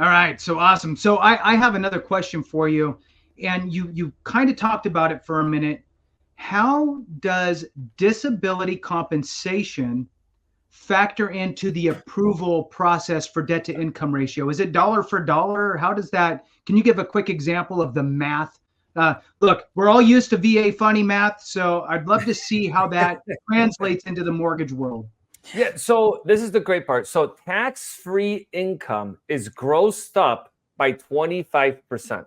All right, so awesome. So I have another question for you, and you kind of talked about it for a minute. How does disability compensation factor into the approval process for debt to income ratio? Is it dollar for dollar? How does that? Can you give a quick example of the math? Look, we're all used to VA funny math, so I'd love to see how that translates into the mortgage world. Yeah, so this is the great part. So tax-free income is grossed up by 25%.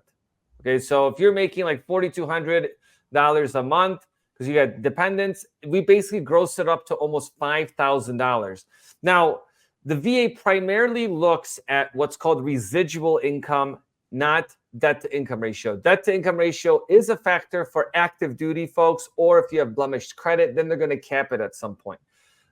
Okay, so if you're making like $4,200 a month because you got dependents, we basically gross it up to almost $5,000. Now, the VA primarily looks at what's called residual income, not debt to income ratio. Debt to income ratio is a factor for active duty folks, or if you have blemished credit, then they're going to cap it at some point.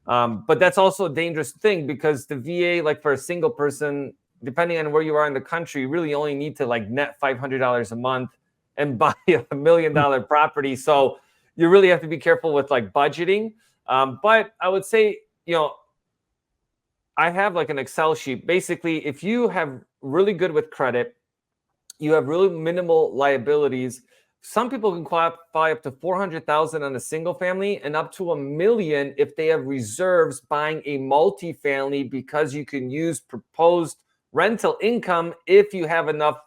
But that's also a dangerous thing because the VA, like for a single person, depending on where you are in the country, you really only need to like net $500 a month and buy $1 million property. So you really have to be careful with like budgeting. But I would say, I have like an Excel sheet. Basically, if you have really good with credit, you have really minimal liabilities. Some people can qualify up to $400,000 on a single family and up to $1 million if they have reserves buying a multifamily, because you can use proposed rental income if you have enough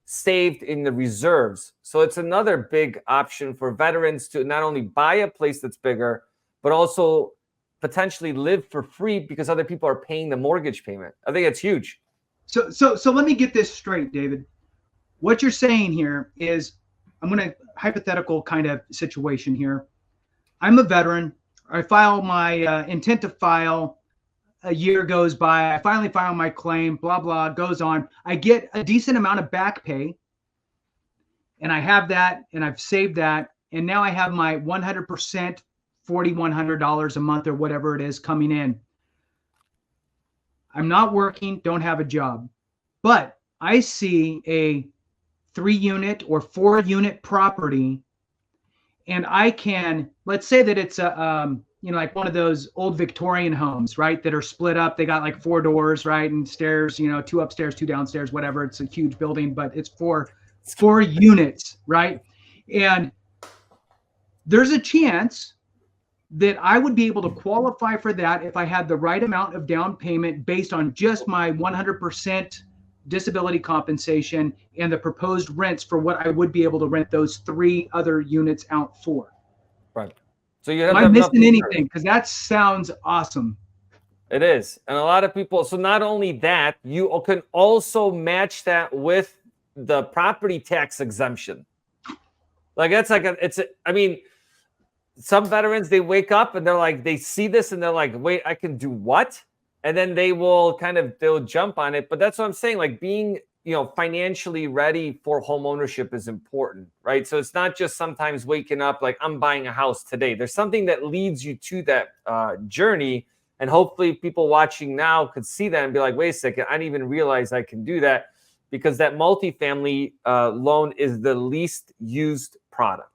saved in the reserves. So it's another big option for veterans to not only buy a place that's bigger, but also potentially live for free because other people are paying the mortgage payment. I think it's huge. So let me get this straight, David. What you're saying here is, I'm going to hypothetical kind of situation here. I'm a veteran. I file my intent to file. A year goes by. I finally file my claim. Blah, blah, goes on. I get a decent amount of back pay. And I have that, and I've saved that. And now I have my 100%, $4,100 a month or whatever it is coming in. I'm not working, don't have a job. But I see a 3-unit or 4-unit property, and I can, let's say that it's a like one of those old Victorian homes, right, that are split up. They got like 4 doors, right, and stairs, 2 upstairs, 2 downstairs, whatever. It's a huge building, but it's 4 units, right? And there's a chance that I would be able to qualify for that if I had the right amount of down payment based on just my 100% disability compensation and the proposed rents for what I would be able to rent those 3 other units out for. Right. So you have Am I missing anything? Because that sounds awesome. It is. And a lot of people, so not only that, you can also match that with the property tax exemption. Like that's like some veterans, they wake up and they're like, they see this and they're like, wait, I can do what? And then they'll jump on it. But that's what I'm saying. Like being, financially ready for home ownership is important, right? So it's not just sometimes waking up like I'm buying a house today. There's something that leads you to that journey. And hopefully people watching now could see that and be like, wait a second, I didn't even realize I can do that, because that multifamily loan is the least used product.